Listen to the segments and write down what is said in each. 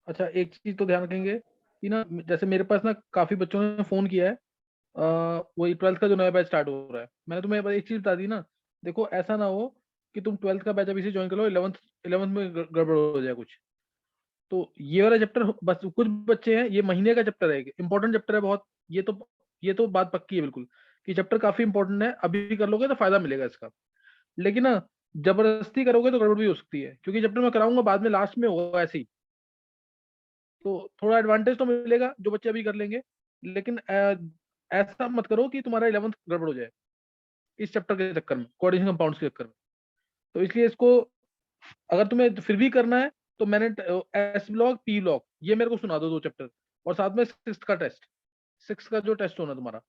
अच्छा, एक चीज तो ध्यान रखेंगे कि ना, जैसे मेरे पास ना काफी बच्चों ने फोन किया है, वही 12th का जो नया बैच स्टार्ट हो रहा है। मैंने तुम्हें एक चीज बता दी ना, देखो ऐसा ना हो कि तुम 12th का बैच अभी से ज्वाइन कर लो, 11th में गड़बड़ हो जाए कुछ। तो ये वाला चैप्टर बस कुछ बच्चे हैं, ये महीने का चैप्टर है, इंपॉर्टेंट चैप्टर है बहुत। ये तो बात पक्की है बिल्कुल कि चैप्टर काफी इंपॉर्टेंट है, अभी कर लोगे तो फायदा मिलेगा इसका। लेकिन ना, जबरदस्ती करोगे तो गड़बड़ भी हो सकती है, क्योंकि चैप्टर मैं कराऊंगा बाद में लास्ट में होगा ऐसे ही। तो थोड़ा एडवांटेज तो मिलेगा जो बच्चे अभी कर लेंगे, लेकिन ऐसा मत करो कि तुम्हारा 11th गड़बड़ हो जाए इस चैप्टर के चक्कर में, कोऑर्डिनेशन कंपाउंड्स के चक्कर में। तो इसलिए इसको, अगर तुम्हें फिर भी करना है तो मैंने एस ब्लॉक पी ब्लॉक ये मेरे को सुना दो 2 चैप्टर, और साथ में सिक्स का टेस्ट, सिक्स का जो टेस्ट होना तुम्हारा,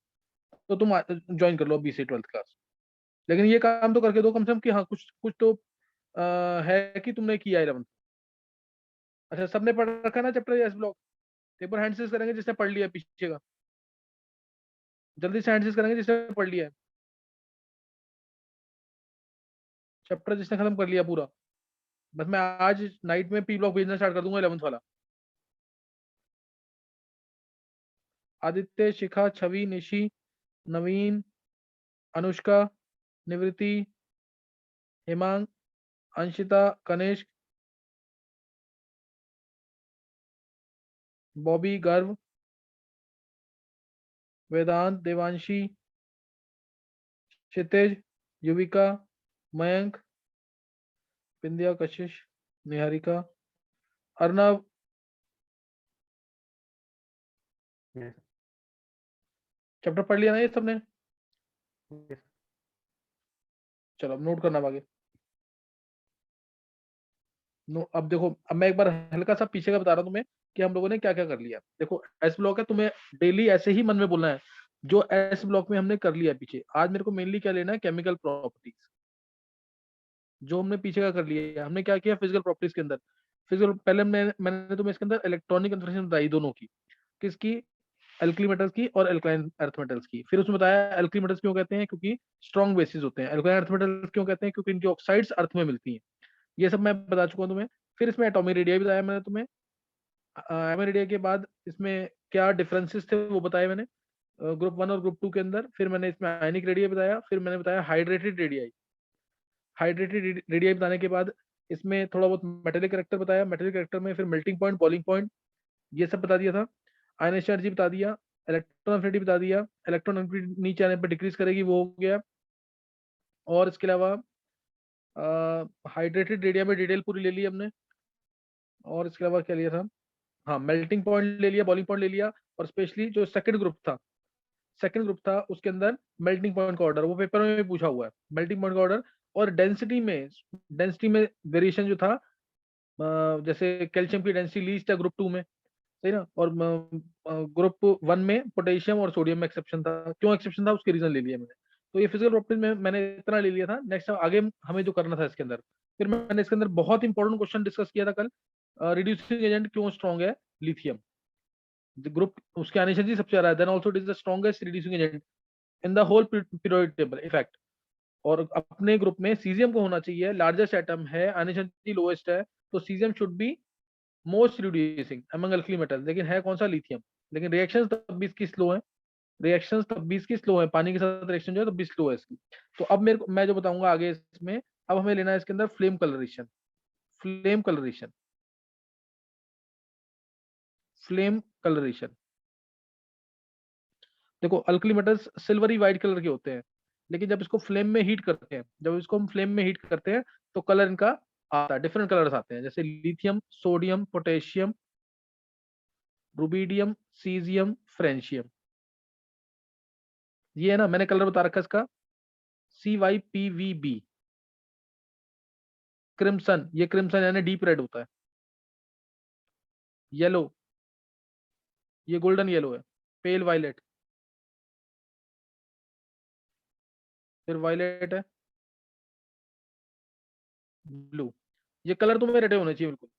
तो तुम ज्वाइन कर लो बी से 12th क्लास। लेकिन ये काम तो करके दो कम से कम कि हाँ कुछ कुछ तो है कि तुमने किया 11th। अच्छा, सबने पढ़ रखा है ना चैप्टर एस ब्लॉक? एक बार हैंड करेंगे जिसने पढ़ लिया है पीछे का, जल्दी से हैंड करेंगे जिसने पढ़ लिया है चैप्टर, जिसने खत्म कर लिया पूरा। बस मैं आज नाइट में पी ब्लॉक भेजना स्टार्ट कर दूंगा 11th वाला। आदित्य, शिखा, छवि, निशी, नवीन, अनुष्का, निवृत्ति, हेमांग, अंशिता, कनिष्क, बॉबी, गर्व, वेदांत, देवांशी, क्षितिज, युविका, मयंक, विंध्या, कशिश, निहारिका, अर्नव। Yes, चैप्टर पढ़ लिया ना ये सबने? yes. चलो अब नोट करना आगे। अब देखो, अब मैं एक बार हल्का सा पीछे का बता रहा हूँ तुम्हें कि हम लोगों ने क्या क्या कर लिया। देखो, एस ब्लॉक है, तुम्हें डेली ऐसे ही मन में बोलना है जो एस ब्लॉक में हमने कर लिया है पीछे। आज मेरे को मेनली क्या लेना है, केमिकल प्रॉपर्टीज। जो हमने पीछे का कर लिया है, हमने क्या किया फिजिकल प्रॉपर्टीज के अंदर। फिजिकल पहले मैंने तुम्हें इसके अंदर इलेक्ट्रॉनिक कन्फर्मेशन बताई दोनों की, किसकी, एल्कली मेटल्स की और एल्कलाइन अर्थ मेटल्स की। फिर उसमें बताया एल्कली मेटल्स क्यों कहते हैं, क्योंकि स्ट्रॉन्ग बेसिस होते हैं। एल्कलाइन अर्थ मेटल्स क्यों कहते हैं, क्योंकि इनकी ऑक्साइड्स अर्थ में मिलती हैं। ये सब मैं बता चुका हूँ तुम्हें। फिर इसमें एटॉमिक रेडिया भी बताया मैंने तुम्हें। एटॉमिक रेडिया के बाद इसमें क्या डिफरेंसेस थे वो बताए मैंने ग्रुप 1 और ग्रुप 2 के अंदर। फिर मैंने इसमें आयनिक रेडिया बताया, फिर मैंने बताया हाइड्रेटेड रेडियाई। हाइड्रेटेड रेडियाई बताने के बाद इसमें थोड़ा बहुत मेटेलिक करेक्टर बताया। मेटेलिक करेक्टर में फिर मेल्टिंग पॉइंट, बॉइलिंग पॉइंट, ये सब बता दिया था। आयनिक एनर्जी बता दिया, इलेक्ट्रॉन एफिनिटी बता दिया, इलेक्ट्रॉन एफिनिटी नीचे आने पर डिक्रीज करेगी, वो हो गया। और इसके अलावा हाइड्रेटेड रेडिया में डिटेल पूरी ले ली हमने। और इसके अलावा क्या लिया था, हाँ मेल्टिंग पॉइंट ले लिया, बॉइलिंग पॉइंट ले लिया। और स्पेशली जो सेकंड ग्रुप था उसके अंदर मेल्टिंग पॉइंट का ऑर्डर, वो पेपर में भी पूछा हुआ है, मेल्टिंग पॉइंट का ऑर्डर। और डेंसिटी में वेरिएशन जो था, जैसे कैल्शियम की डेंसिटी लीस्ट है ग्रुप 2 में, सही ना। और ग्रुप 1 में पोटेशियम और सोडियम में एक्सेप्शन था। क्यों एक्सेप्शन था उसके रीजन ले लिया मैंने। तो ये फिजिकल प्रॉपर्टीज में मैंने इतना ले लिया था। नेक्स्ट आगे हमें जो करना था इसके अंदर, फिर मैंने इसके अंदर बहुत इंपॉर्टेंट क्वेश्चन डिस्कस किया था कल। रिड्यूसिंग एजेंट क्यों स्ट्रॉन्ग है, लिथियम। ग्रुप उसके आने से सबसे ज्यादा है, then also it is the strongest reducing agent in the whole periodic table effect. और अपने ग्रुप में सीजियम को होना चाहिए, लार्जेस्ट एटम है, आनिशंति लोएस्ट है। तो caesium should be most reducing among alkali metal, लेकिन है कौन सा, लिथियम। लेकिन रिएक्शंस तब भी इसकी स्लो है, रिएक्शंस तब भी इसकी स्लो है, पानी के साथ रिएक्शन जो है तब भी स्लो है इसकी। तो अब मेरे को, मैं जो बताऊंगा आगे इसमें, अब हमें लेना है इसके अंदर flame coloration. Flame coloration, flame coloration. देखो, alkali metals silvery white colour के होते हैं, लेकिन जब इसको फ्लेम में हीट करते हैं, जब इसको हम फ्लेम में हीट करते हैं तो कलर इनका आता है, डिफरेंट कलर्स आते हैं, जैसे lithium, sodium, potassium, rubidium, caesium, francium. ये है ना, मैंने कलर बता रखा है इसका, CYPVB। क्रिम्सन, ये क्रिम्सन यानी डीप रेड होता है। येलो, ये गोल्डन येलो है। पेल वायलेट, फिर वायलेट है, ब्लू। ये कलर तो मेरे रटे होने चाहिए बिल्कुल।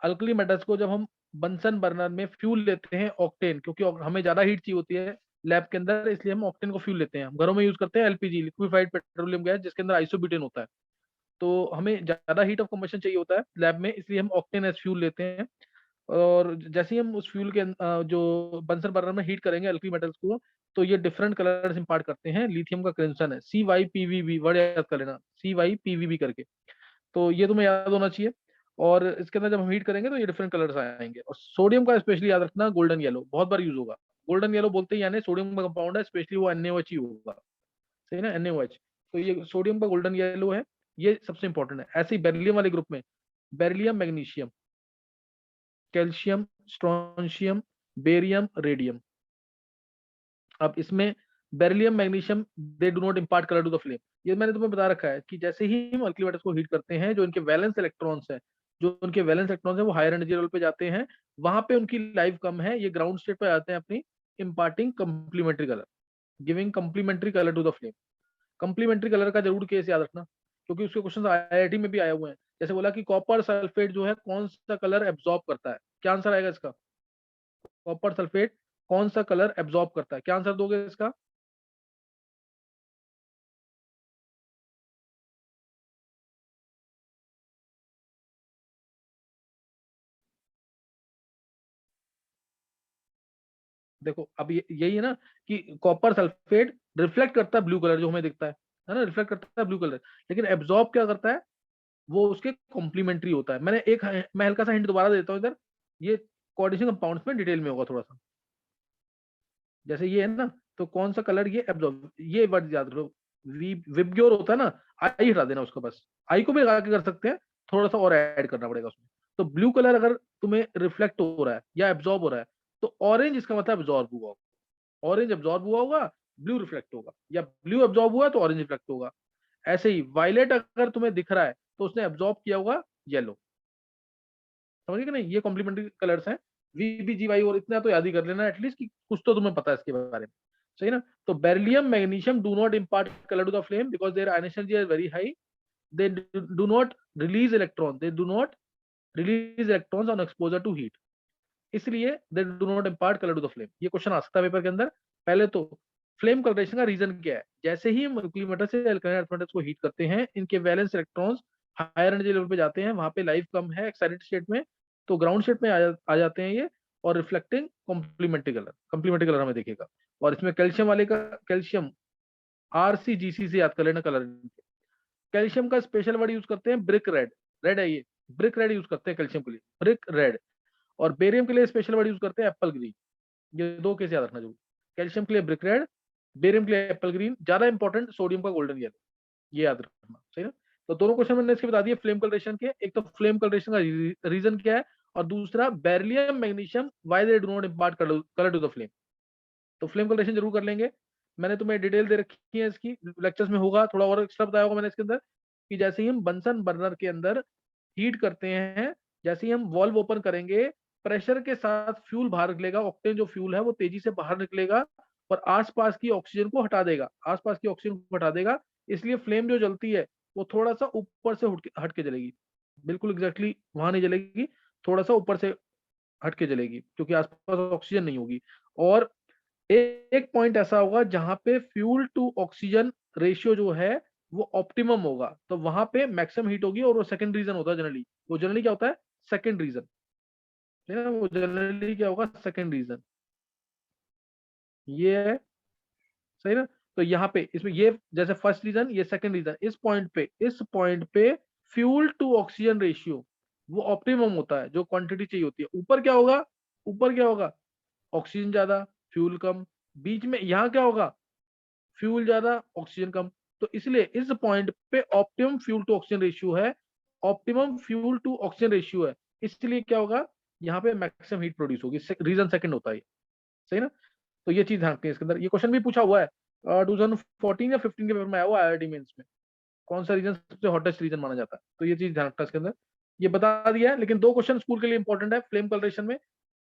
अल्कली मेटल्स को जब हम बंसन बर्नर में फ्यूल लेते हैं ऑक्टेन, क्योंकि हमें ज्यादा हीट चाहिए होती है लैब के अंदर, इसलिए हम ऑक्टेन को फ्यूल लेते हैं। हम घरों में यूज करते हैं एलपीजी, लिक्विफाइड पेट्रोलियम गैस, जिसके अंदर आइसोब्यूटेन होता है। तो हमें ज्यादा हीट ऑफ कंबशन चाहिए होता है लैब में, इसलिए हम ऑक्टेन एज फ्यूल लेते हैं। और जैसे ही हम उस फ्यूल के जो बंसर बर्नर में हीट करेंगे अल्कली मेटल्स को, तो ये डिफरेंट कलर्स इंपार्ट करते हैं। लिथियम का क्रिम्सन है, CYPVB, वर्ड याद कर लेना, CYPVB करके। तो ये तुम्हें याद होना चाहिए। और इसके अंदर जब हम हीट करेंगे तो ये डिफरेंट कलर्स आएंगे। और सोडियम का स्पेशली याद रखना, गोल्डन येलो बहुत बार यूज होगा। गोल्डन येलो बोलते ही यानी सोडियम का कंपाउंड है, स्पेशली वो NaOH ही होगा, सही ना, NaOH। तो ये सोडियम का गोल्डन येलो है, ये सबसे इंपॉर्टेंट है। ऐसे ही बेरिलियम वाले ग्रुप में beryllium, magnesium, calcium, strontium, barium, radium. अब इसमें beryllium, magnesium, they do not impart colour to the flame. ये मैंने तुम्हें बता रखा है कि जैसे ही हम अल्कली मेटल्स को हीट करते हैं, जो इनके वैलेंस इलेक्ट्रॉन्स हैं, जो उनके वैलेंस इलेक्ट्रॉन्स हैं वो हायर एनर्जी लेवल पे जाते हैं, वहां पे उनकी लाइफ कम है, ये ग्राउंड स्टेट पे आते हैं अपनी imparting complementary colour, giving complementary colour to the flame. Complementary colour का जरूर केस याद रखना, क्योंकि उसके क्वेश्चन IIT में भी आए हुए हैं। जैसे बोला कि कॉपर सल्फेट जो है कौन सा कलर एब्जॉर्ब करता है, क्या आंसर आएगा इसका? कॉपर सल्फेट कौन सा कलर एब्जॉर्ब करता है, क्या आंसर दोगे इसका? देखो अब यही है ना कि कॉपर सल्फेट रिफ्लेक्ट करता है ब्लू कलर जो हमें दिखता है ना, रिफ्लेक्ट करता है ब्लू कलर, लेकिन एब्जॉर्ब क्या करता है, वो उसके कॉम्प्लीमेंट्री होता है। मैं हल्का सा हिंट दोबारा देता हूँ इधर, ये कोऑर्डिनेशन कंपाउंड्स में डिटेल में होगा थोड़ा सा। जैसे ये है ना, तो कौन सा कलर ये एब्जॉर्ब, ये वर्ड याद रखो, विबग्योर होता है ना, आई हटा देना उसको, बस आई को भी लगा के कर सकते हैं, थोड़ा सा और ऐड करना पड़ेगा उसमें। तो ब्लू कलर अगर तुम्हें रिफ्लेक्ट हो रहा है या एब्जॉर्ब हो रहा है, तो ऑरेंज इसका मतलब एब्जॉर्ब हुआ होगा, ऑरेंज एब्जॉर्ब हुआ होगा, ब्लू रिफ्लेक्ट होगा, या ब्लू एब्जॉर्ब हुआ है तो ऑरेंज रिफ्लेक्ट होगा। ऐसे ही वायलेट अगर तुम्हें दिख रहा है तो उसने एब्जॉर्ब किया होगा येलो। समझे कि नहीं, ये कॉम्प्लीमेंट्री कलर्स हैं, VBGY। और इतना तो याद ही कर लेना एटलीस्ट कि कुछ तो तुम्हें पता है इसके बारे में, सही ना। तो beryllium, magnesium do not impart colour to the flame because their ion energy is very high, they do not release electrons, they do not release electrons on exposure to heat, इसलिए they do not impart color to the flame। ये question आ सकता है paper के अंदर। पहले तो flame colouration का reason क्या है? जैसे ही हम अल्कली मेटल से अल्काइल अर्थ मेटल्स को हीट करते हैं, इनके valence electrons higher energy level पे जाते हैं, वहां पे लाइफ कम है एक्साइटेड स्टेट में, तो ग्राउंड स्टेट में आ जाते हैं ये, और रिफ्लेक्टिंग कॉम्प्लीमेंट्री कलर हमें दिखेगा। और इसमें कैल्शियम वाले का, कैल्शियम RCGC से याद कर लेना कलर। कैल्शियम का स्पेशल वर्ड यूज करते हैं ब्रिक रेड, रेड है ये, ब्रिक रेड यूज करते हैं कैल्शियम के लिए, ब्रिक रेड। और बेरियम के लिए स्पेशल वर्ड यूज करते हैं एप्पल ग्रीन। ये दो केस याद रखना जरूर, कैल्शियम के लिए ब्रिक रेड, बेरियम के लिए एप्पल ग्रीन, ज्यादा इंपॉर्टेंट सोडियम का गोल्डन येलो, ये याद रखना, सही ना। तो दोनों क्वेश्चन मैंने इसके बता दिए फ्लेम कलरेशन के, एक तो फ्लेम कलरेशन का रीजन क्या है, और दूसरा beryllium, magnesium why they do not impart colour to the flame. तो फ्लेम कलरेशन जरूर कर लेंगे। मैंने तुम्हें डिटेल दे रखी है इसकी, लेक्चर्स में होगा, थोड़ा और एक्स्ट्रा बताया होगा मैंने इसके अंदर, कि जैसे ही हम बंसन बर्नर के अंदर हीट करते हैं, जैसे ही हम वॉल्व ओपन करेंगे, प्रेशर के साथ फ्यूल बाहर निकलेगा, ऑक्टेन जो फ्यूल है वो तेजी से बाहर निकलेगा और आसपास की ऑक्सीजन को हटा देगा, आसपास की ऑक्सीजन को हटा देगा। इसलिए फ्लेम जो जलती है वो थोड़ा सा ऊपर से हट के जलेगी, बिल्कुल एग्जैक्टली वहां नहीं जलेगी, थोड़ा सा ऊपर से हट के जलेगी, क्योंकि आसपास ऑक्सीजन नहीं होगी। और एक पॉइंट ऐसा होगा जहां पे फ्यूल टू ऑक्सीजन रेशियो जो है वो ऑप्टिमम होगा, तो वहां पे मैक्सिमम हीट होगी, और वो सेकंड रीजन होता है जनरली। वो जनरली क्या होता है? सेकंड रीजन, है ना, वो जनरली क्या होगा? सेकंड रीजन ये है, सही ना। तो यहाँ पे इसमें ये जैसे फर्स्ट रीजन, ये सेकंड रीजन, इस पॉइंट पे फ्यूल टू ऑक्सीजन रेशियो वो ऑप्टिमम होता है, जो क्वांटिटी चाहिए होती है। ऊपर क्या होगा? ऊपर क्या होगा? ऑक्सीजन ज्यादा, फ्यूल कम। बीच में यहाँ क्या होगा? फ्यूल ज्यादा, ऑक्सीजन कम। तो इसलिए इस पॉइंट पे optimum fuel to oxygen ratio है, optimum fuel to oxygen ratio है, इसलिए क्या होगा? यहाँ पे मैक्सिमम हीट प्रोड्यूस होगी, रीजन सेकंड होता है, सही ना। तो ये चीज ध्यान रखनी है इसके अंदर। ये क्वेश्चन भी पूछा हुआ है 2014 या 15 के पेपर में आया हुआ IIT मेंस में, कौन सा रीजन सबसे हॉटेस्ट रीजन माना जाता है, तो ये चीज ध्यान रखना इसके अंदर। ये बता दिया है, लेकिन दो क्वेश्चन स्कूल के लिए इंपॉर्टेंट है फ्लेम कलरेशन में।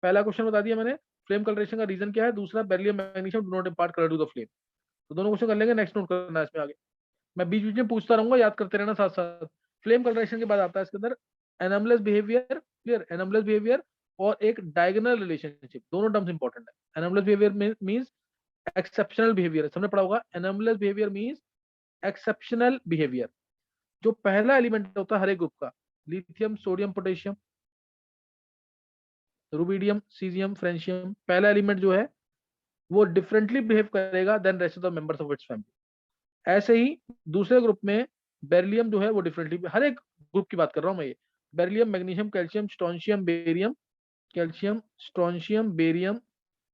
पहला क्वेश्चन बता दिया मैंने, फ्लेम कलरेशन का रीजन क्या है, दूसरा beryllium, magnesium do not impart colour to the flame. तो दोनों क्वेश्चन कर लेंगे, नेक्स्ट नोट करना है इसमें आगे। मैं बीच बीच में पूछता रहूंगा, याद करते रहना साथ साथ। फ्लेम कलरेशन के बाद आता है इसके अंदर anomalous behaviour, clear, anomalous behaviour और एक डायगोनल रिलेशनशिप, दोनों टर्म्स इंपॉर्टेंट है। Anomalous behaviour means exceptional behaviour, सबने पढ़ा होगा, anomalous behaviour means exceptional behaviour. जो पहला एलिमेंट होता है हर एक ग्रुप का, lithium, sodium, potassium, rubidium, caesium, francium, पहला एलिमेंट जो है वो डिफरेंटली बिहेव करेगा then rest of the members of its family. ऐसे ही दूसरे ग्रुप में बेरिलियम जो है वो डिफरेंटली, हर एक ग्रुप की बात कर रहा हूं मैं, ये beryllium, magnesium, calcium, strontium, barium, calcium, strontium, barium,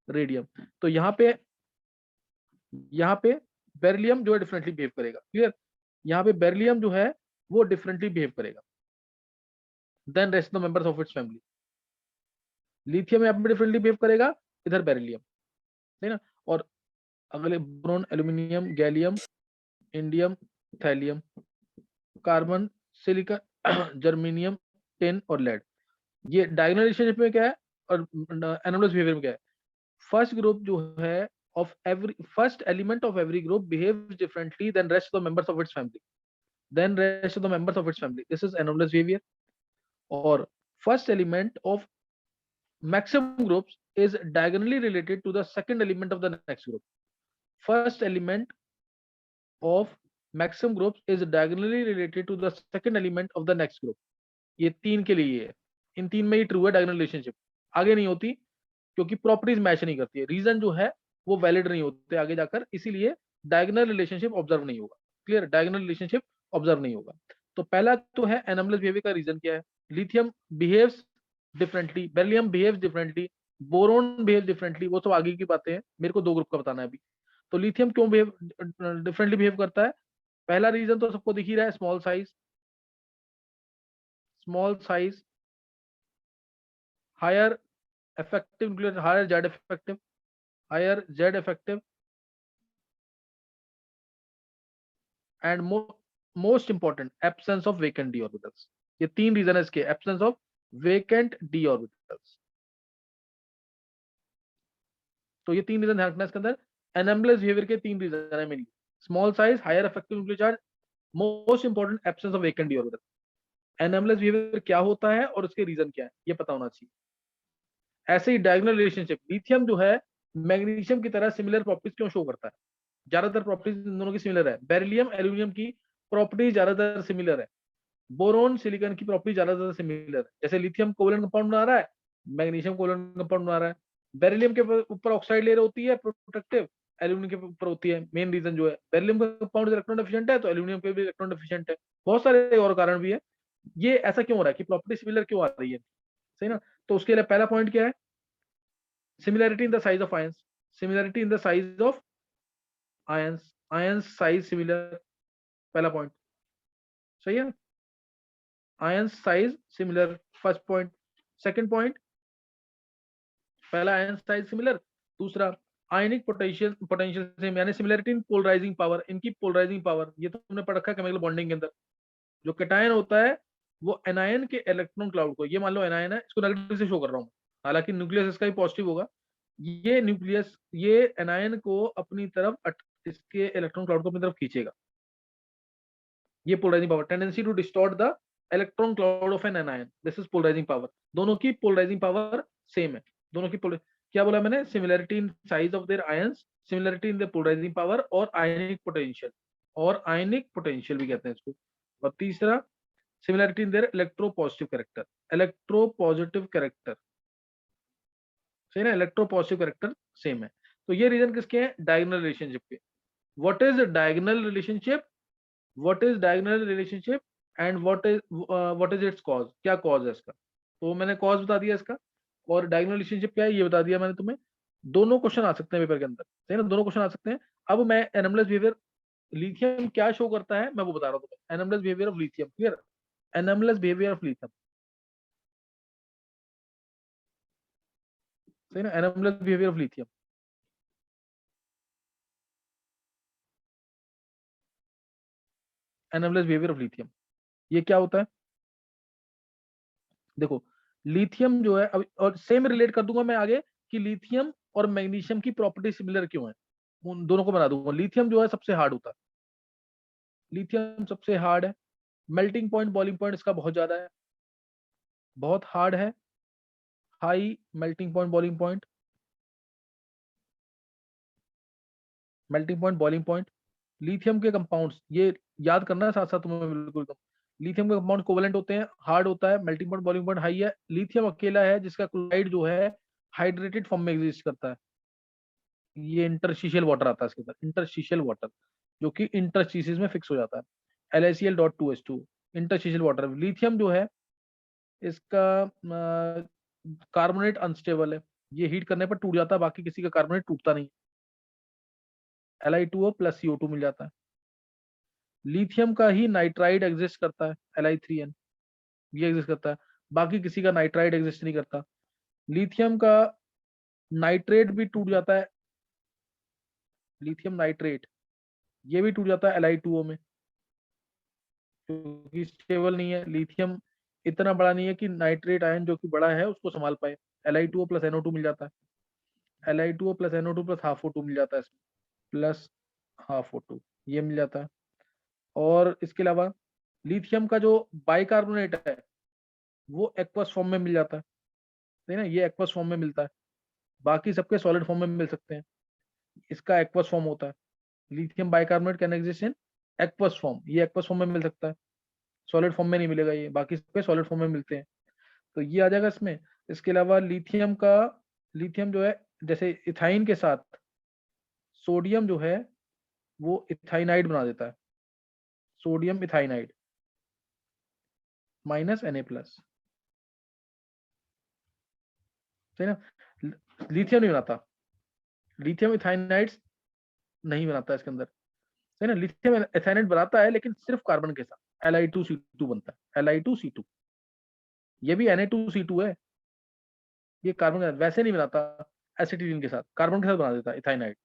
radium. तो यहाँ पे बेरिलियम जो है डिफरेंटली बिहेव करेगा, क्लियर। यहाँ पे बेरिलियम जो है वो डिफरेंटली बिहेव करेगा then rest of the members of its family. Lithium यहाँ पे डिफरेंटली बिहेव करेगा, इधर बेरिलियम, है ना। और अगले boron, aluminium, gallium, indium, thallium, carbon, silicon, germanium, tin और लेड। ये डायगोनल रिलेशनशिप में क्या है और एनोमलस बिहेवियर में क्या है। फर्स्ट ग्रुप जो है of every first element of every group behaves differently than rest of the members of its family, this is anomalous behavior. Or first element of maximum groups is diagonally related to the second element of the next group. First element of maximum groups is diagonally related to the second element of the next group. ये तीन के लिए है, इन तीन में ही true है diagonal relationship, आगे नहीं होती क्योंकि प्रॉपर्टीज मैच नहीं करती है, रीजन जो है वो वैलिड नहीं होते आगे जाकर, इसीलिए डायगोनल रिलेशनशिप ऑब्जर्व नहीं होगा, क्लियर। डायगोनल रिलेशनशिप ऑब्जर्व नहीं होगा। तो पहला तो है एनोमलस बिहेवियर का रीजन क्या है, lithium behaves differently, beryllium behaves differently, boron behave differently, वो सब आगे की बातें हैं, मेरे को दो ग्रुप का बताना है अभी। तो लिथियम क्यों बिहेव डिफरेंटली बिहेव करता है, पहला रीजन तो सबको दिख ही रहा है, small size, higher effective nuclear, higher Z effective and most important absence of vacant d orbitals। ये तीन रीजन है इसके, absence of vacant d orbitals। तो ये तीन रीजन ध्यान रखना इसके अंदर, एनोमलस बिहेवियर के तीन रीजन है mainly, small size, higher effective nuclear charge, most important absence of vacant d orbital. Anomalous behaviour क्या होता है और उसके रीजन क्या है ये पता होना चाहिए। ऐसे ही डायगोनल रिलेशनशिप, लिथियम जो है मैग्नीशियम की तरह सिमिलर प्रॉपर्टीज क्यों शो करता है, ज्यादातर प्रॉपर्टीज इन दोनों की सिमिलर है। बेरिलियम एल्यूमिनियम की प्रॉपर्टी ज्यादातर सिमिलर है, बोरोन सिलिकॉन की प्रॉपर्टी ज्यादातर सिमिलर है। जैसे लिथियम कोवलेंट कंपाउंड बना रहा है, मैग्नीशियम कोवलेंट कंपाउंड बना रहा है। बेरिलियम के ऊपर ऑक्साइड लेयर होती है प्रोटेक्टिव, एल्यूमिनियम के ऊपर होती है। मेन रीजन जो है बेरिलियम का कंपाउंड इलेक्ट्रॉन एफिशिएंट है तो एल्यूमिनियम के भी इलेक्ट्रॉन एफिशिएंट है। बहुत सारे और कारण भी है, ये ऐसा क्यों हो रहा है कि प्रॉपर्टी सिमिलर क्यों आ रही है, सही ना। तो उसके लिए पहला पॉइंट क्या है, similarity in the size of ions, similarity in the size of ions size similar, पहला पॉइंट सही है, ions size similar, first point. Second point, पहला आयन साइज सिमिलर, दूसरा आयनिक पोटेंशियल सेम, यानी सिमिलरिटी इन पोलराइजिंग पावर, इनकी polarising power, ये तो हमने पढ़ रखा है केमिकल बॉन्डिंग के अंदर। जो कैटायन होता है वो एनायन के इलेक्ट्रॉन क्लाउड को, ये मान लो एनायन है, इसको नेगेटिव से शो कर रहा हूँ, हालांकि न्यूक्लियस इसका भी पॉजिटिव होगा। ये न्यूक्लियस ये एनायन को अपनी तरफ इसके इलेक्ट्रॉन क्लाउड को अपनी तरफ खींचेगा, ये polarising power, tendency to distort the electron cloud of an anion, this is polarising power. दोनों की पोलराइजिंग पावर सेम है, दोनों की क्या बोला मैंने, similarity in size of their ions, similarity in the polarising power और आयनिक पोटेंशियल, और आयनिक पोटेंशियल भी कहते हैं इसको। और तीसरा similarity in there electro positive character, electro positive character, सही ना, इलेक्ट्रो पॉजिटिव कैरेक्टर सेम है। तो ये रीजन किसके हैं, डायगोनल रिलेशनशिप के। What is diagonal relationship, what is diagonal relationship and what is it's cause, क्या कॉज है इसका, तो मैंने कॉज बता दिया इसका, और डायगोनल रिलेशनशिप क्या है ये बता दिया मैंने तुम्हें। दोनों क्वेश्चन आ सकते हैं पेपर के अंदर, सही ना, दोनों क्वेश्चन आ सकते हैं। अब मैं एनोमलस बिहेवियर, लिथियम क्या शो करता है मैं वो बता रहा हूँ तुम्हें, anomalous behaviour of lithium, clear, anomalous behaviour of lithium, सही ना, anomalous behaviour of lithium, anomalous behaviour of lithium, ये क्या होता है, देखो लिथियम जो है अब, और सेम रिलेट कर दूंगा मैं आगे कि लिथियम और मैग्नीशियम की प्रॉपर्टी सिमिलर क्यों है, उन दोनों को बना दूंगा। लिथियम जो है सबसे हार्ड होता है, लिथियम सबसे हार्ड है, मेल्टिंग पॉइंट बॉइलिंग पॉइंट इसका बहुत ज्यादा है, बहुत हार्ड है, high melting point boiling point, melting point boiling point, lithium के कंपाउंड्स, ये याद करना है साथ साथ तुम्हें बिल्कुल। लिथियम के कंपाउंड कोवेलेंट होते हैं, हार्ड होता है, melting point boiling point high है। लिथियम अकेला है जिसका क्लोराइड जो है हाइड्रेटेड फॉर्म में एग्जिस्ट करता है। ये इंटरस्टिशियल वाटर आता है इसके अंदर, इंटरस्टिशियल वाटर, जो कि इंटरस्टिशियस में फिक्स हो जाता है। LaCl.2H2 interstitial water. लिथियम जो है इसका कार्बोनेट अनस्टेबल है, ये हीट करने पर टूट जाता है, बाकी किसी का कार्बोनेट टूटता नहीं। Li2O प्लस CO2 मिल जाता है। लिथियम का ही नाइट्राइड एग्जिस्ट करता है, Li3N, ये एग्जिस्ट करता है, बाकी किसी का नाइट्राइड एग्जिस्ट नहीं करता। लिथियम का नाइट्रेट भी टूट जाता है, लिथियम नाइट्रेट, ये भी टूट जाता है Li2O में, क्योंकि स्टेबल नहीं है। लिथियम इतना बड़ा नहीं है कि नाइट्रेट आयन जो कि बड़ा है उसको संभाल पाए। Li2O प्लस NO2 मिल जाता है, Li2O plus NO2 plus half O2 मिल जाता है इसमें, प्लस हाफ O2 ये मिल जाता है। और इसके अलावा लिथियम का जो बाइकार्बोनेट है वो एक्वस फॉर्म में मिल जाता है, सही ना, ये एक्वस फॉर्म में मिलता है, बाकी सबके सॉलिड फॉर्म में मिल सकते हैं, इसका एक्वस फॉर्म होता है। Lithium bicarbonate can exist in aqueous form, ये एक्वस फॉर्म में मिल सकता है, सॉलिड फॉर्म में नहीं मिलेगा, ये बाकी सबके सॉलिड फॉर्म में मिलते हैं, तो ये आ जाएगा इसमें। इसके अलावा लिथियम का, लिथियम जो है जैसे इथाइन के साथ सोडियम जो है वो इथाइनाइड बना देता है, सोडियम इथाइनाइड माइनस Na+, सही ना। लिथियम नहीं बनाता, लिथियम इथाइनाइड्स नहीं बनाता इसके अंदर, सही ना। लिथियम एथाइनाइड बनाता है लेकिन सिर्फ कार्बन के साथ, Li2C2 बनता है, Li2C2, ये भी Na2C2 है, ये कार्बन के साथ वैसे नहीं बनाता, एसिटिलीन के साथ, कार्बन के साथ बना देता है इथाइनाइड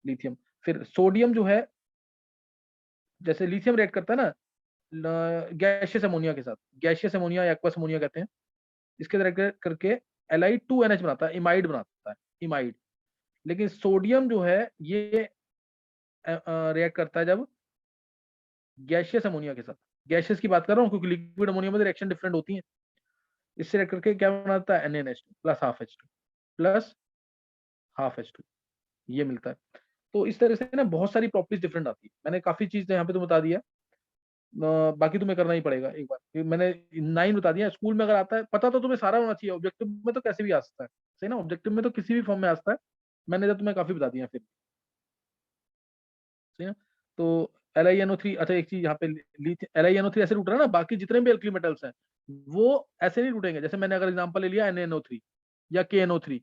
लिथियम। फिर सोडियम जो है, जैसे लिथियम रिएक्ट करता है ना गैसियस अमोनिया के साथ, गैसियस अमोनिया या एक्वस अमोनिया कहते हैं, इसके रिएक्ट करके Li2NH बनाता है, इमाइड बनाता है, इमाइड। लेकिन सोडियम जो है ये रिएक्ट करता है जब गैसियस अमोनिया के साथ, गैसियस की बात कर रहा हूँ क्योंकि लिक्विड अमोनिया में रिएक्शन डिफरेंट होती है। इससे रिएक्ट करके क्या बनाता है, NaNH2 plus half H2 plus half H2, ये मिलता है। तो इस तरह से ना बहुत सारी प्रॉपर्टीज डिफरेंट आती है, मैंने काफी चीज यहाँ पे तो बता दिया, बाकी तुम्हें करना ही पड़ेगा एक बार, मैंने 9 बता दिया। स्कूल में अगर आता है पता तो तुम्हें सारा होना चाहिए, ऑब्जेक्टिव में तो कैसे भी आ सकता है, सही ना, ऑब्जेक्टिव में तो किसी भी फॉर्म में आ सकता है, मैंने जब तुम्हें काफी बता दिया फिर, सही ना। तो LiNO3, अच्छा एक चीज यहाँ पे, LiNO3 ऐसे टूट रहा है ना, बाकी जितने भी एल्कली मेटल्स हैं वो ऐसे नहीं टूटेंगे, जैसे मैंने अगर एग्जांपल ले लिया NaNO3 या KNO3,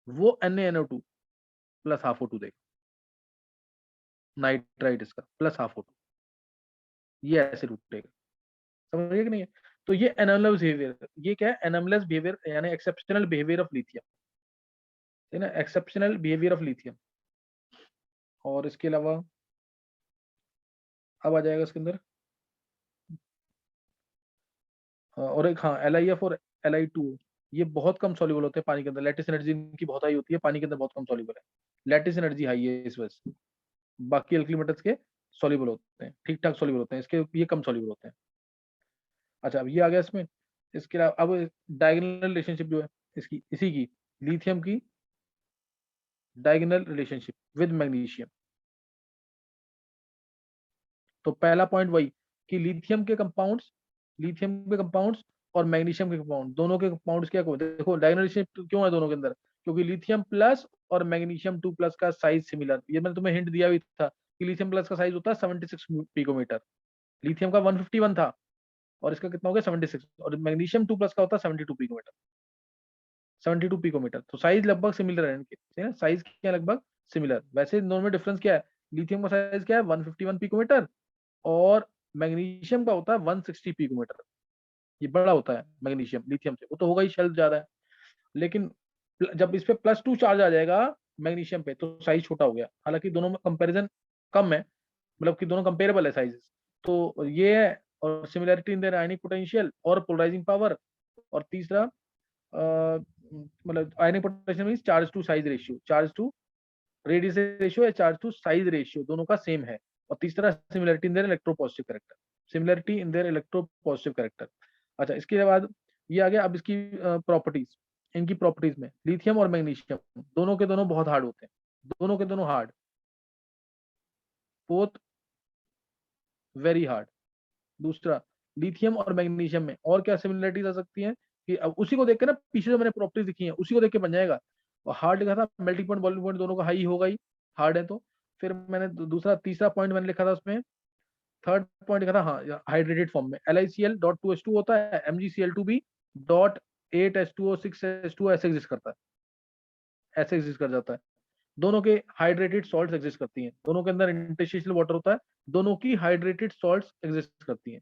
वो NaNO2 प्लस हाफ O2 देगा, नाइट्राइट इसका प्लस हाफ O2, ये ऐसे टूटेगा, समझ गए कि नहीं है। तो ये एनोमलस बिहेवियर, ये क्या है, एनोमलस बिहेवियर यानी एक्सेप्शनल बिहेवियर ऑफ लिथियम, है ना, एक्सेप्शनल बिहेवियर ऑफ लिथियम। और इसके अलावा अब आ जाएगा इसके अंदर और एक, हाँ LiF और Li2, ये बहुत कम सॉल्युबल होते हैं पानी के अंदर, लैटिस एनर्जी इनकी बहुत हाई होती है, पानी के अंदर बहुत कम सॉल्युबल है, लैटिस एनर्जी हाई है इस वजह से, बाकी अल्कली मेटल्स के सॉल्युबल होते हैं, ठीक ठाक सॉल्युबल होते हैं, इसके ये कम सॉल्युबल होते हैं। अच्छा अब ये आ गया इसमें। इसके अलावा अब डायगोनल रिलेशनशिप जो है इसकी, इसी की, लिथियम की डायगोनल रिलेशनशिप विद मैग्नीशियम। तो पहला पॉइंट वही कि लिथियम के कंपाउंड्स और मैग्नीशियम के कंपाउंड, दोनों के कंपाउंड्स क्या देखो डायगोनल रिलेशनशिप क्यों है दोनों के अंदर, क्योंकि लिथियम प्लस और मैग्नीशियम 2 प्लस का साइज सिमिलर, ये मैंने तुम्हें हिंट दिया भी था कि लिथियम प्लस का साइज होता है 76 पिकोमीटर, लिथियम का 151 था और इसका कितना हो गया 76, और मैग्नीशियम 2 प्लस का होता है 72 पिकोमीटर, 72 पिकोमीटर, तो साइज लगभग सिमिलर है इनके, साइज क्या लगभग सिमिलर। वैसे दोनों में डिफरेंस क्या है, लिथियम का साइज क्या है 151 पिकोमीटर और मैग्नीशियम का होता है 160 पिकोमीटर, ये बड़ा होता है मैग्नीशियम लिथियम से, वो तो होगा ही, शेल ज्यादा है, लेकिन जब इस पे +2 चार्ज आ जाएगा मैग्नीशियम पे तो साइज छोटा हो गया, हालांकि दोनों में कंपैरिजन कम है, मतलब कि दोनों कंपेरेबल है साइजेस, तो ये है। और similarity in their ionic potential और पोलराइजिंग पावर, और तीसरा मतलब ionic potential means charge to size ratio, charge to radius ratio या चार्ज टू साइज रेशियो दोनों का सेम है, और तीसरा similarity in their electropositive character, similarity in their electropositive character. अच्छा इसके बाद ये आ गया, अब इसकी प्रॉपर्टीज, इनकी प्रॉपर्टीज में लिथियम और मैग्नीशियम दोनों के दोनों बहुत हार्ड होते हैं, दोनों के दोनों हार्ड, बोथ वेरी हार्ड। दूसरा, लिथियम और मैग्नीशियम में और क्या सिमिलरिटीज आ सकती हैं कि अब उसी को देख के ना, पीछे जो मैंने प्रॉपर्टीज लिखी हैं उसी को देख के बन जाएगा। और हार्ड लिखा था, मेल्टिंग पॉइंट बॉइलिंग पॉइंट दोनों का हाई होगा ही, हार्ड है तो। फिर मैंने दूसरा तीसरा पॉइंट मैंने लिखा था उसमें, थर्ड पॉइंट लिखा था, हाँ, हाइड्रेटेड फॉर्म में LiCl.2H2 होता है, MgCl2 भी .8H2O6H2 ऐसे एग्जिस्ट करता है, ऐसे एग्जिस्ट कर जाता है। दोनों के हाइड्रेटेड सॉल्ट्स एग्जिस्ट करती हैं, दोनों के अंदर इंटरस्टिशियल वाटर होता है, दोनों की हाइड्रेटेड सॉल्ट्स एग्जिस्ट करती हैं।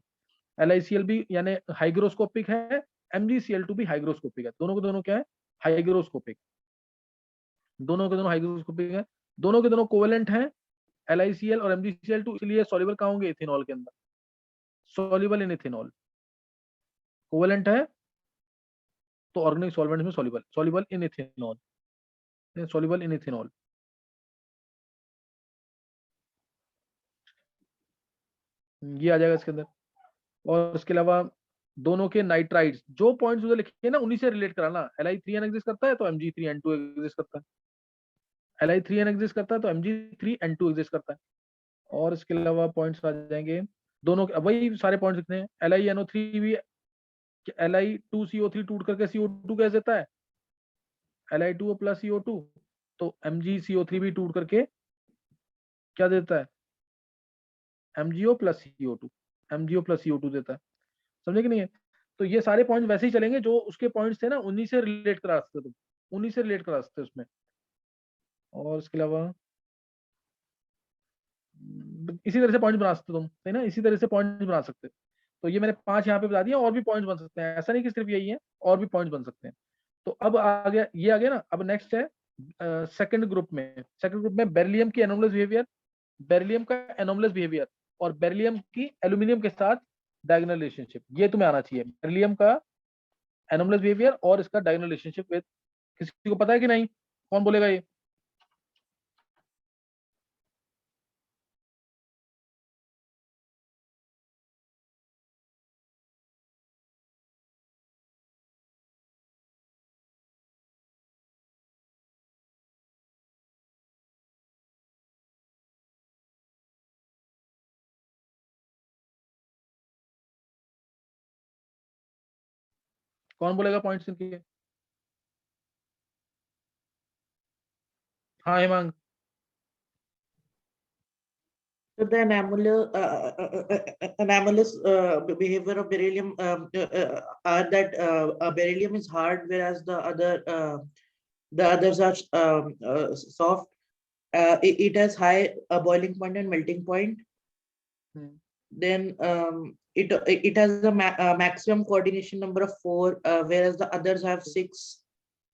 LiCl भी यानी हाइग्रोस्कोपिक है, MgCl2 भी हाइग्रोस्कोपिक है, दोनों के दोनों क्या है, हाइग्रोस्कोपिक, दोनों के दोनों हाइग्रोस्कोपिक है, दोनों के दोनों कोवेलेंट हैं LiCl और MgCl2, इसलिए सॉल्युबल कहाँ होंगे, इथेनॉल के अंदर, सॉल्युबल इन इथेनॉल। कोवेलेंट है तो ऑर्गेनिक सॉल्वेंट में soluble, soluble in ethanol, soluble in ethanol. ये आ जाएगा इसके अंदर। और इसके अलावा दोनों के नाइट्राइड्स, जो पॉइंट्स उधर लिखे हैं ना उन्हीं से रिलेट कराना। Li3n एग्जिस्ट करता है तो Mg3n2 एग्जिस्ट करता है, Li3n एग्जिस्ट करता है तो Mg3n2 एग्जिस्ट करता है। और इसके अलावा पॉइंट्स आ जाएंगे दोनों के, वही सारे पॉइंट्स लिखने हैं। LiNO3 भी, Li2CO3 टूट करके CO2 गैस देता है, Li2O प्लस CO2, तो MgCO3 भी टूट करके क्या देता है, MgO plus CO2, MgO plus CO2 देता है। समझे कि नहीं है? तो ये सारे पॉइंट वैसे ही चलेंगे जो उसके पॉइंट्स थे ना, उन्हीं से रिलेट करा सकते तुम, उन्हीं से रिलेट करा सकते उसमें। और इसके अलावा इसी तरह से पॉइंट बना सकते तुम, है ना, इसी तरह से पॉइंट बना सकते। तो ये मैंने 5 यहाँ पे बता दिया, और भी पॉइंट बन सकते हैं, ऐसा नहीं कि सिर्फ यही है, और भी पॉइंट बन सकते हैं। तो अब आ गया, ये आ गया ना। अब नेक्स्ट है सेकंड ग्रुप में। सेकंड ग्रुप में बेरिलियम की एनोमलस बिहेवियर, बेरिलियम का एनोमलस बिहेवियर, और बेरिलियम की एल्यूमिनियम के साथ डायगोनल रिलेशनशिप, ये तुम्हें आना चाहिए। बेरिलियम का एनोमलस बिहेवियर और इसका डायगोनल रिलेशनशिप विद, किसी को पता है कि नहीं, कौन बोलेगा ये? कौन बोलेगा पॉइंट्स इनके? हाँ Hemang. So the anomalous behavior of beryllium are that beryllium is hard, whereas the others are soft. It has high boiling point and melting point. Then it has a maximum coordination number of 4, whereas the others have 6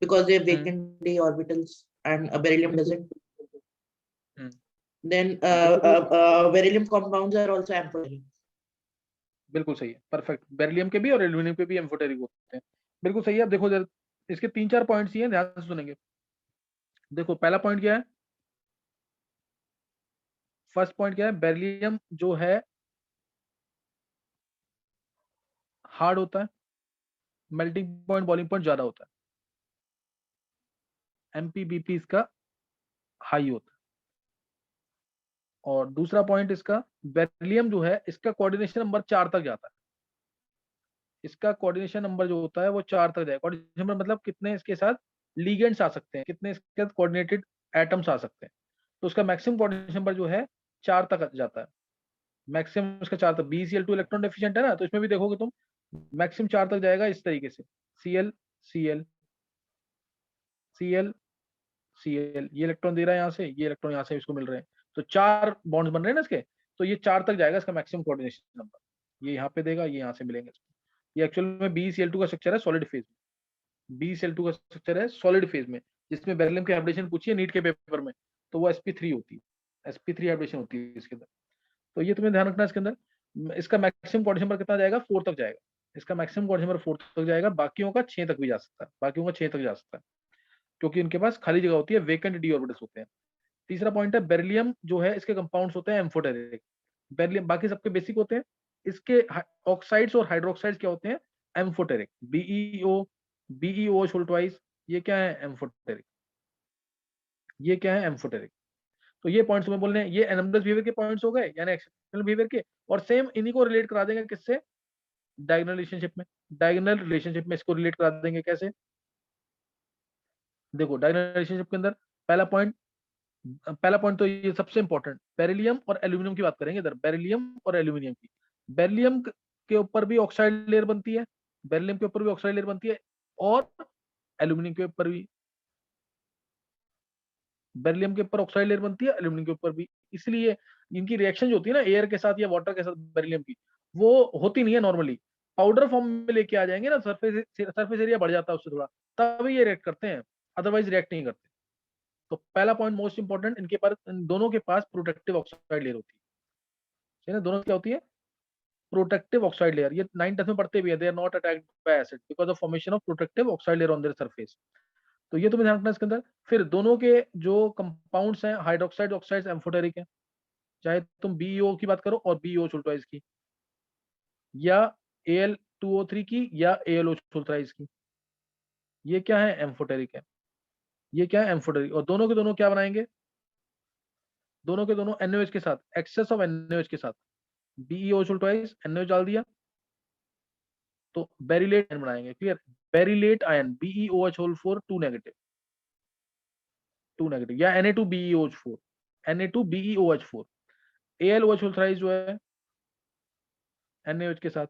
because they have vacant d orbitals and beryllium doesn't. Then beryllium compounds are also amphoteric. बिल्कुल सही है, perfect. Beryllium के भी और aluminium के भी amphoteric होते हैं, बिल्कुल सही है। अब देखो जरा, इसके 3-4 पॉइंट्स ही हैं, ध्यान से सुनेंगे। देखो पहला पॉइंट क्या है, फर्स्ट पॉइंट क्या है, बेरिलियम जो है हार्ड होता है, मेल्टिंग पॉइंट बॉइलिंग पॉइंट ज्यादा होता है, MPBP इसका हाई होता है। और दूसरा पॉइंट इसका, बेरिलियम जो है इसका कोऑर्डिनेशन नंबर 4 तक जाता है, इसका कोऑर्डिनेशन नंबर जो होता है वो 4 तक जाएगा। कोऑर्डिनेशन नंबर मतलब कितने इसके साथ लीगेंड्स आ सकते हैं, कितने इसके साथ कोऑर्डिनेटेड एटम्स आ सकते हैं। तो उसका मैक्सिमम कोऑर्डिनेशन नंबर जो है 4 तक जाता है, मैक्सिमम उसका 4 तक। BeCl2 इलेक्ट्रॉन डेफिशिएंट है ना, तो इसमें भी देखोगे तुम मैक्सिमम 4 तक जाएगा इस तरीके से, Cl Cl Cl Cl, ये इलेक्ट्रॉन दे रहा है यहाँ से, ये इलेक्ट्रॉन यहाँ से इसको मिल रहे हैं, तो 4 बॉन्ड्स बन रहे हैं ना इसके, तो ये 4 तक जाएगा इसका मैक्सिमम कोऑर्डिनेशन नंबर। ये यहाँ पे देगा, ये यहाँ से मिलेंगे इसको। ये एक्चुअल में BeCl2 का स्ट्रक्चर है सॉलिड फेज में, BeCl2 का स्ट्रक्चर है सॉलिड फेज में, जिसमें बेरिलियम की हाइब्रिडेशन पूछी है नीट के पेपर में, तो वो sp3 होती है, sp3 हाइब्रिडेशन होती है इसके अंदर। तो ये तुम्हें ध्यान रखना है इसके अंदर। इसका मैक्सिमम कोऑर्डिनेशन नंबर कितना जाएगा, 4 तक जाएगा, इसका मैक्सिमम कोऑर्डिनेशन नंबर 4 तक जाएगा, बाकियों का 6 तक भी जा सकता है, बाकियों का 6 तक जा सकता है, क्योंकि इनके पास खाली जगह होती है, वेकेंट डी ऑर्बिटल्स होते हैं। तीसरा पॉइंट है, बेरिलियम जो है इसके कंपाउंड्स होते हैं एम्फोटेरिक, बेरिलियम बाकी सबके बेसिक होते हैं, इसके ऑक्साइड्स और हाइड्रोक्साइड्स क्या होते हैं, एम्फोटेरिक। BeO, BeO ट्वाइस, ये क्या है, एम्फोटेरिक, ये क्या है, एम्फोटेरिक। तो ये पॉइंट्स तुम्हें बोलने हैं, ये एनामलस बिहेवियर के पॉइंट्स हो गए यानी एक्सेप्शनल बिहेवियर के, और सेम इन्हीं को रिलेट करा देंगे किससे, डायगोनल रिलेशनशिप में। डायगोनल रिलेशनशिप में इसको रिलेट करा देंगे कैसे, देखो डायगोनल रिलेशनशिप के अंदर पहला पॉइंट तो ये सबसे इंपॉर्टेंट, बेरिलियम और एल्यूमिनियम की बात करेंगे इधर, बेरिलियम और एल्यूमिनियम की। बेरिलियम के ऊपर भी ऑक्साइड लेयर बनती है, बेरिलियम के ऊपर भी ऑक्साइड लेयर बनती है, और एल्यूमिनियम के ऊपर भी, बेरिलियम के ऊपर ऑक्साइड लेयर बनती है, एल्यूमिनियम के ऊपर भी। इसलिए इनकी रिएक्शन जो होती है ना एयर के साथ या वाटर के साथ बेरिलियम की, वो होती नहीं है नॉर्मली, पाउडर फॉर्म में लेके आ जाएंगे ना, सरफेस एरिया बढ़ जाता है उससे थोड़ा, तभी ये रिएक्ट करते हैं, अदरवाइज रिएक्ट नहीं करते। तो पहला पॉइंट मोस्ट इंपॉर्टेंट, इनके पास, इन दोनों के पास प्रोटेक्टिव ऑक्साइड लेयर होती है ना, दोनों क्या होती है, प्रोटेक्टिव ऑक्साइड लेयर। ये 9th में पढ़ते भी है, they are not attacked by acid because of formation of protective oxide layer on their surface. तो ये तुम्हें ध्यान रखना इसके अंदर। फिर दोनों के जो कंपाउंड्स हैं, हाइड्रोक्साइड ऑक्साइड एम्फोटेरिक है, चाहे तुम बीईओ की बात करो और बीईओ सुल्फाइड की, या Al2O3 की, या AlO सुल्फाइड की, ये क्या है, एम्फोटेरिक है। ये क्या है, एम्फोटेरिक। और दोनों के दोनों क्या बनाएंगे, दोनों के दोनों NaOH के साथ, एक्सेस ऑफ NaOH के साथ, बीईओ सुल्फाइड NaOH डाल दिया तो बेरिलेट आयन बनाएंगे, clear. Beryllate ion BeOH whole 4 2 negative, 2 negative, या Na2BeOH4, Na2BeOH4, AlOH सुल्फाइड जो है NaOH के साथ,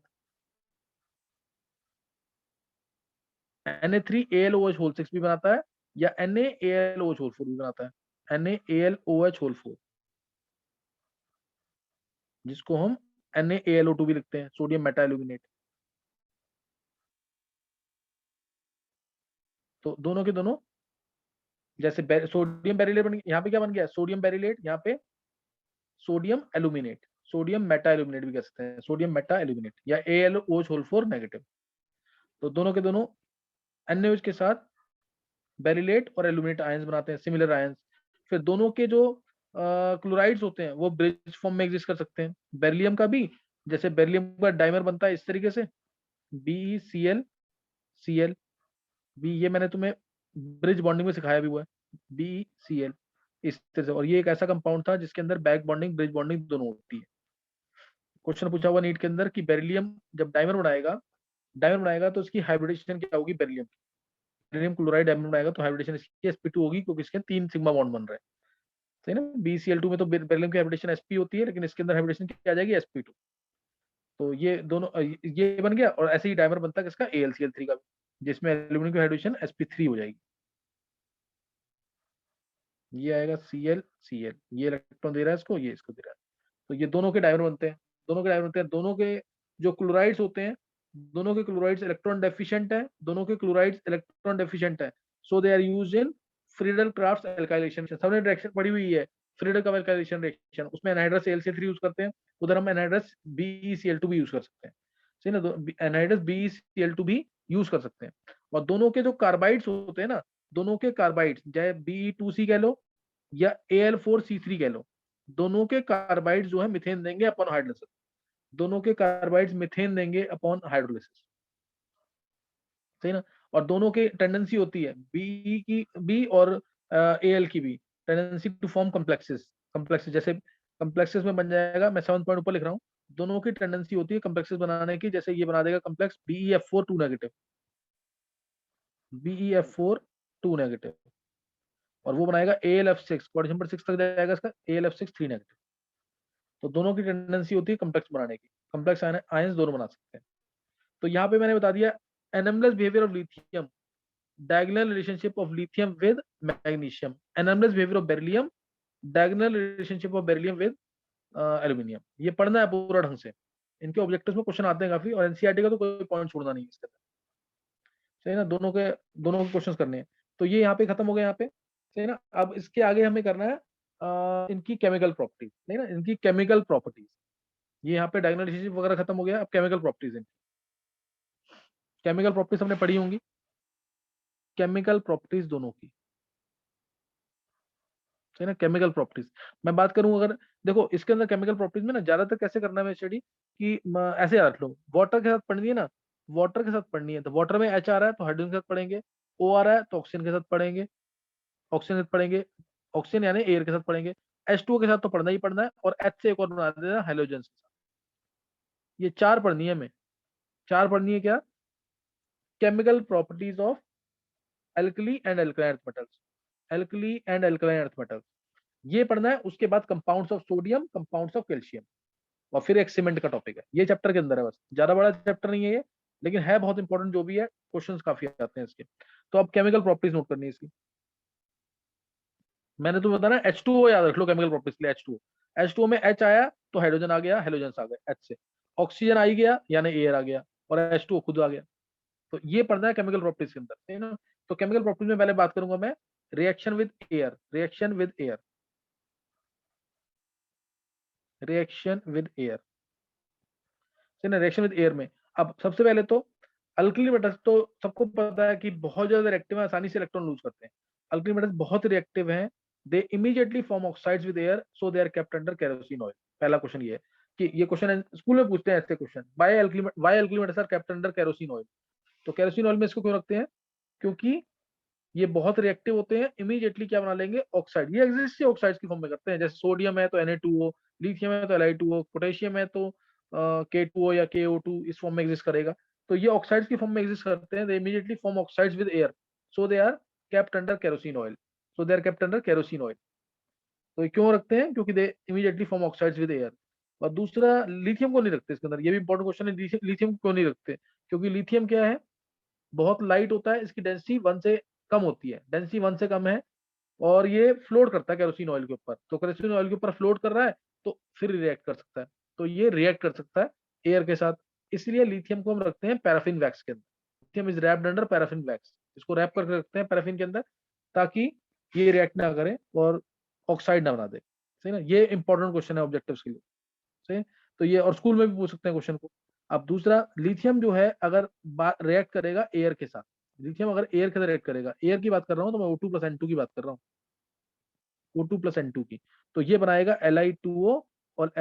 Na3AlOH होल 6 भी बनाता है, या NaAlOH होल 4 भी बनाता है, NaAlOH होल 4, जिसको हम NaAlO2 भी लिखते हैं, सोडियम मेटा एल्यूमिनेट। तो दोनों के दोनों, जैसे सोडियम बेरिलेट बन गया, यहाँ पे क्या बन गया, सोडियम बेरिलेट, यहाँ पे sodium aluminate, sodium Meta aluminate भी कह सकते हैं, सोडियम मेटा एल्यूमिनेट, या AlOH होल 4 नेगेटिव। तो दोनों के दोनों NaOH के साथ बेरिलेट और एल्यूमिनेट आयंस बनाते हैं, सिमिलर आयंस। फिर दोनों के जो क्लोराइड्स होते हैं वो ब्रिज फॉर्म में एग्जिस्ट कर सकते हैं, बेरिलियम का भी, जैसे बेरिलियम का डाइमर बनता है इस तरीके से, BeCl, बी, ये मैंने तुम्हें ब्रिज बॉन्डिंग में सिखाया भी हुआ है, BeCl इस तरह से। और ये एक ऐसा कंपाउंड था जिसके अंदर बैक बॉन्डिंग ब्रिज बॉन्डिंग दोनों होती है। क्वेश्चन पूछा हुआ नीट के अंदर कि बेरिलियम जब डायमर बनाएगा तो इसकी हाइब्रिडेशन क्या होगी, बेरिलियम, बेरिलियम क्लोराइड डायमर बनाएगा तो हाइब्रिडेशन इसकी sp2 होगी, क्योंकि इसके 3 सिग्मा बॉन्ड बन रहे हैं, सही ना। BeCl2 में तो बेरिलियम की हाइब्रिडेशन sp होती है, लेकिन इसके अंदर हाइब्रिडेशन क्या आ जाएगी, sp2। तो ये दोनों ये बन गया, और ऐसे ही डायमर बनता है किसका, AlCl3 का, जिसमें एल्यूमिनियम की हाइब्रिडेशन sp3 हो जाएगी। ये आएगा Cl, ये इलेक्ट्रॉन दे रहा है इसको, ये इसको दे रहा है, तो ये दोनों के डायमर बनते हैं, दोनों के जो क्लोराइड्स होते हैं, दोनों के क्लोराइड्स इलेक्ट्रॉन डेफिशिएंट है, दोनों के क्लोराइड्स इलेक्ट्रॉन डेफिशिएंट है, so they are used in Friedel Crafts alkylation. सबने रिएक्शन पढ़ी हुई है, फ्रीडल का एल्काइलेशन रिएक्शन, उसमें एनहाइड्रस Al3 यूज करते हैं, उधर हम एनहाइड्रस BeCl2 भी यूज कर सकते हैं, सही ना, एनहाइड्रस BeCl2 भी यूज कर सकते हैं। और दोनों के जो कार्बाइड्स होते हैं ना, दोनों के कार्बाइड्स, चाहे Be2C कह लो या Al4C3 कह लो, दोनों के कार्बाइड्स जो है मिथेन देंगे अपॉन हाइड्रोलिसिस, दोनों के कार्बाइड्स मिथेन देंगे अपॉन हाइड्रोलिसिस, सही ना। और दोनों की टेंडेंसी होती है, बी और Al की भी टेंडेंसी टू फॉर्म कम्प्लेक्सेस, जैसे कम्प्लेक्सेस में बन जाएगा, मैं 7 पॉइंट ऊपर लिख रहा हूँ, दोनों की टेंडेंसी होती है कम्प्लेक्सेस बनाने की, जैसे ये बना देगा complex BeF4 2 negative, BeF4 2 negative, और वो बनाएगा AlF6, कोऑर्डिनेशन नंबर 6 तक जाएगा इसका, AlF6 3 नेगेटिव। तो दोनों की टेंडेंसी होती है कम्प्लेक्स बनाने की, कम्प्लेक्स आयंस दोनों बना सकते हैं। तो यहाँ पे मैंने बता दिया anomalous behaviour of lithium, diagonal relationship of lithium with magnesium, anomalous behaviour of beryllium, diagonal relationship of beryllium with aluminium. ये पढ़ना है पूरा ढंग से, इनके ऑब्जेक्टिव्स में क्वेश्चन आते हैं काफी, और एनसीईआरटी का तो कोई पॉइंट छोड़ना नहीं इसके अंदर, सही ना, दोनों के क्वेश्चंस करने हैं। तो ये यहाँ पे खत्म हो गया यहाँ पे, सही ना। अब इसके आगे हमें करना है इनकी केमिकल प्रॉपर्टीज, सही ना, इनकी केमिकल प्रॉपर्टीज। ये यहाँ पे डायगोनल रिलेशनशिप वगैरह खत्म हो गया, अब केमिकल प्रॉपर्टीज हैं। केमिकल प्रॉपर्टीज हमने पढ़ी होंगी, केमिकल प्रॉपर्टीज दोनों की, सही ना, केमिकल प्रॉपर्टीज। मैं बात करूं अगर, देखो इसके अंदर केमिकल प्रॉपर्टीज में ना ज्यादातर कैसे करना है स्टडी, कि ऐसे याद रख लो, वाटर के साथ पढ़नी है ना, वाटर के साथ पढ़नी है, तो वाटर में H आ रहा है तो हाइड्रोजन के साथ पढ़ेंगे, O आ रहा है तो ऑक्सीजन के साथ पढ़ेंगे, ऑक्सीजन के साथ पढ़ेंगे, ऑक्सीजन यानी एयर के साथ पढ़ेंगे, H2O के साथ तो पढ़ना ही पढ़ना है, और H से एक और बना देना हेलोजन के साथ। ये 4 पढ़नी है हमें। 4 पढ़नी है क्या? Chemical properties of alkali and alkaline earth metals, alkali and alkaline earth metals, ये पढ़ना है। उसके बाद compounds of sodium, compounds of calcium, और फिर एक सीमेंट का टॉपिक है। ये चैप्टर के अंदर है, बस ज्यादा बड़ा चैप्टर नहीं है ये, लेकिन है बहुत इंपॉर्टेंट जो भी है, क्वेश्चंस काफी आते हैं इसके। तो अब केमिकल प्रॉपर्टीज नोट करनी है इसकी। मैंने तो बताना H2O याद रख लो केमिकल प्रॉपर्टीज के लिए। H2O, H2O में H आया तो हाइड्रोजन आ गया, हेलोजन आ गए H से, ऑक्सीजन आ ही गया यानी एयर आ गया, और H2O खुद आ गया। तो ये पढ़ना है केमिकल प्रॉपर्टीज के अंदर, है ना। तो केमिकल प्रॉपर्टीज में पहले बात करूंगा मैं reaction with air, reaction with air, reaction with air, reaction with air में। अब सबसे पहले तो अल्कली मेटल्स तो सबको पता है कि बहुत ज्यादा रिएक्टिव है, आसानी से इलेक्ट्रॉन लूज करते हैं। अल्कली मेटल्स बहुत रिएक्टिव हैं, they immediately form oxides with air, so they are kept under kerosene oil. पहला क्वेश्चन ये है कि ये क्वेश्चन स्कूल में पूछते हैं ऐसे question, why alkali metals are kept under kerosene oil. तो केरोसिन ऑयल में इसको क्यों रखते हैं? क्योंकि ये बहुत रिएक्टिव होते हैं, इमीडिएटली क्या बना लेंगे? ऑक्साइड। ये एक्सिस्ट ऑक्साइड्स की फॉर्म में करते हैं, जैसे सोडियम है तो Na2O, लिथियम है तो Li2O, पोटेशियम है तो K2O या KO2 इस फॉर्म में एग्जिस्ट करेगा। तो ये ऑक्साइड्स की फॉर्म में एग्जिस्ट करते हैं, they immediately form oxides with air, so they are kept under kerosene oil, so they are kept under kerosene oil. तो ये क्यों रखते हैं? क्योंकि they immediately form oxides with air. और दूसरा, लिथियम को नहीं रखते इसके अंदर, ये भी इंपॉर्टेंट क्वेश्चन है, लिथियम क्यों नहीं रखते? क्योंकि लिथियम क्या है? बहुत लाइट होता है, इसकी डेंसिटी 1 से कम होती है, डेंसिटी 1 से कम है, और ये फ्लोट करता है केरोसिन ऑयल के ऊपर। तो केरोसिन ऑयल के ऊपर फ्लोट कर रहा है तो फिर रिएक्ट कर सकता है, तो ये रिएक्ट कर सकता है एयर के साथ। इसलिए लिथियम को हम रखते हैं पैराफिन वैक्स के अंदर। Lithium is wrapped under paraffin wax, इसको रैप करके रखते हैं पैराफिन के अंदर, ताकि ये रिएक्ट ना करे और ऑक्साइड ना बना दे। सही ना, ये इंपॉर्टेंट क्वेश्चन है ऑब्जेक्टिव्स के लिए। सही। तो ये और स्कूल में भी पूछ सकते हैं क्वेश्चन को। अब दूसरा, लिथियम जो है अगर रिएक्ट करेगा एयर के साथ, लिथियम अगर एयर के साथ रिएक्ट करेगा, एयर की बात कर रहा हूँ तो मैं O2 प्लस N2 की बात कर रहा हूँ, O2 प्लस N2 की, तो ये बनाएगा Li2O और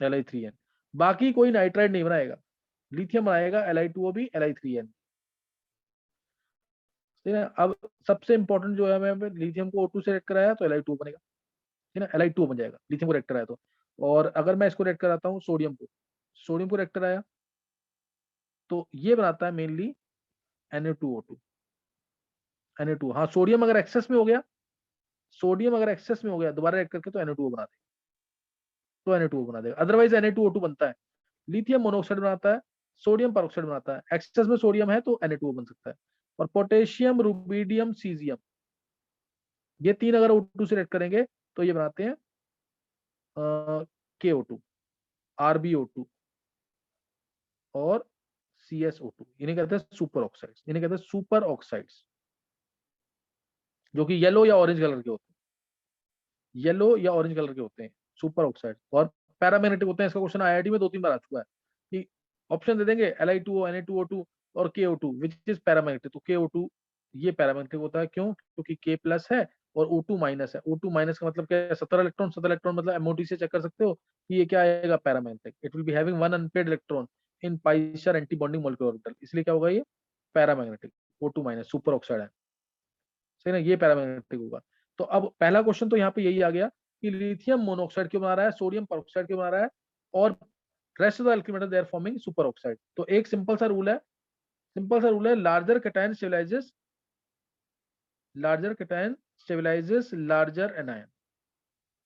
Li3N। बाकी कोई नाइट्राइड नहीं बनाएगा, लिथियम बनाएगा Li2O भी, Li3N। ठीक है। अब सबसे इंपॉर्टेंट जो है, मैं लिथियम को O2 से रिएक्ट कराया तो Li2O बनेगा, ठीक है ना, Li2O बन जाएगा लिथियम को रिएक्ट कराया तो। और अगर मैं इसको रिएक्ट कराता हूँ सोडियम को, सोडियम को रिएक्ट कराया तो ये बनाता है मेनली Na2O2, Na2। हाँ, सोडियम अगर एक्सेस में हो गया, सोडियम अगर एक्सेस में हो गया दोबारा रिएक्ट करके तो Na2O बना देगा, तो Na2O बना देगा, अदरवाइज Na2O2 बनता है। लिथियम मोनोऑक्साइड बनाता है, सोडियम परऑक्साइड बनाता है, एक्सेस में सोडियम है तो Na2O बन सकता है। और पोटेशियम, रुबिडियम, सीजियम, ये तीन अगर O2 से रिएक्ट करेंगे तो ये बनाते हैं KO2, RbO2 और CSO2। इन्हें कहते हैं सुपर ऑक्साइड्स, इन्हें कहते हैं सुपर ऑक्साइड्स, जो कि येलो या ऑरेंज कलर के होते हैं, येलो या ऑरेंज कलर के होते हैं सुपर ऑक्साइड, और पैरामैग्नेटिक होते हैं। इसका क्वेश्चन IIT में 2-3 बार आ चुका है कि ऑप्शन दे देंगे Li2O, Na2O2 और KO2 विच इज पैरामैग्नेटिक। तो KO2 ये पैरामैग्नेटिक होता है, क्यों? क्योंकि K प्लस है और O2 माइनस है। O2 माइनस का मतलब क्या है? 17 इलेक्ट्रॉन, 17 इलेक्ट्रॉन मतलब MOT से चेक कर सकते हो कि ये क्या आएगा? Paramagnetic. It will be having 1 unpaired electron in pi star anti bonding molecular orbital, इसलिए क्या होगा? ये paramagnetic, O2 minus super oxide है, सही ना, ये पैरामैग्नेटिक होगा। तो अब पहला क्वेश्चन तो यहाँ पे यही आ गया कि लिथियम मोनोऑक्साइड क्यों बना रहा है, सोडियम परऑक्साइड क्यों बना रहा है, और rest of the alkali metal they are forming superoxide. तो एक सिंपल सा रूल है, सिंपल सा रूल है, larger cation stabilises, larger cation stabilises larger anion,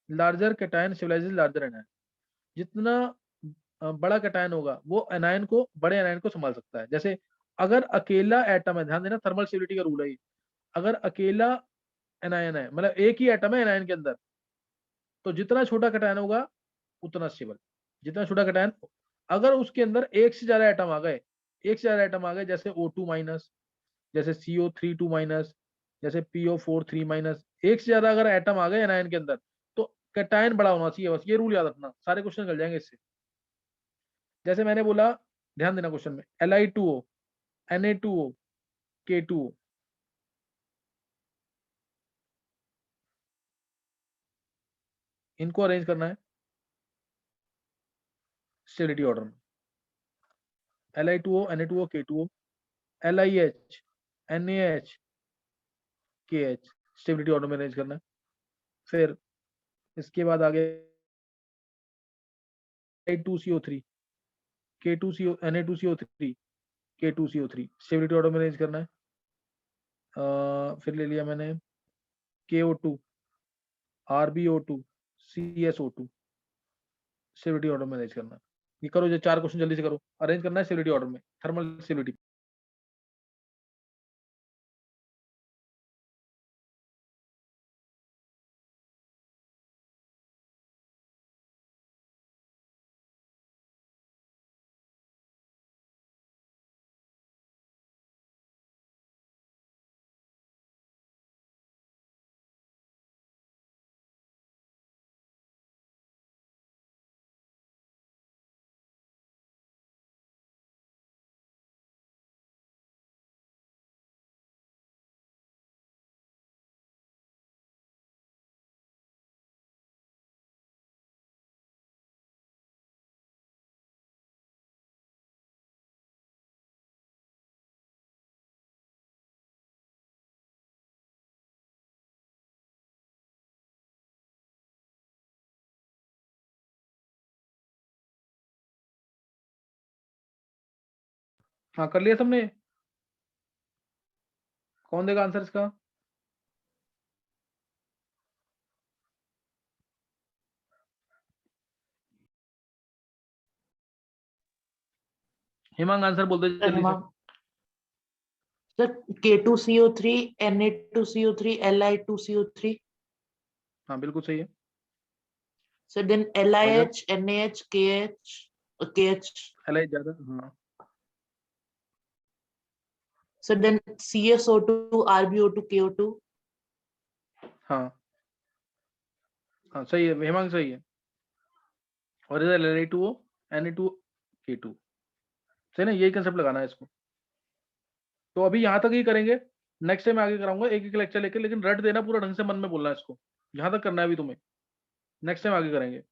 larger cation stabilises larger anion. जितना बड़ा कैटायन होगा वो एनायन को, बड़े एनायन को संभाल सकता है। जैसे अगर अकेला एटम है, ध्यान देना थर्मल स्टेबिलिटी का रूल है ये, अगर अकेला एनायन है, मतलब एक ही एटम है एनायन के अंदर, तो जितना छोटा कैटायन होगा उतना स्टेबल, जितना छोटा कैटायन। अगर उसके अंदर एक से ज्यादा एटम आ गए, एक से ज्यादा एटम आ गए, जैसे O2 माइनस, जैसे CO3 2 माइनस, जैसे PO4 3 माइनस, एक से ज्यादा अगर एटम आ गए एनायन के अंदर तो कैटायन बड़ा होना चाहिए, बस ये रूल याद रखना, सारे क्वेश्चन चल जाएंगे इससे। जैसे मैंने बोला, ध्यान देना क्वेश्चन में, Li2O, Na2O, K2O, इनको अरेंज करना है स्टेबिलिटी ऑर्डर में, Li2O, Na2O, K2O, LiH, NaH, KH, stability order में अरेंज करना है। फिर इसके बाद आ गया K2CO3, K2CO Na2CO3, K2CO3 stability order में अरेंज करना है। फिर ले लिया मैंने KO2, RbO2, CSO2 stability order में अरेंज करना है। ये करो, ये 4 क्वेश्चन जल्दी से करो, अरेंज करना है स्टेबिलिटी ऑर्डर में, थर्मल स्टेबिलिटी। हाँ कर लिया सबने? कौन देगा आंसर इसका? हिमांग आंसर बोल दे जल्दी से। Sir, K2CO3, Na2CO3, Li2CO3. हाँ बिल्कुल सही है। So then LiH, NaH, KH, KH. LI ज्यादा, हाँ So then CSO2, RbO2, KO2. हाँ हाँ सही है, हिमांग सही है। और इधर Li2O, Na2, K2 सही ना, यही कंसेप्ट लगाना है इसको। तो अभी यहाँ तक ही करेंगे, नेक्स्ट टाइम आगे कराऊंगा एक एक लेक्चर लेके, लेकिन रट देना पूरा ढंग से, मन में बोलना है इसको, यहाँ तक करना है अभी तुम्हें, नेक्स्ट टाइम आगे करेंगे।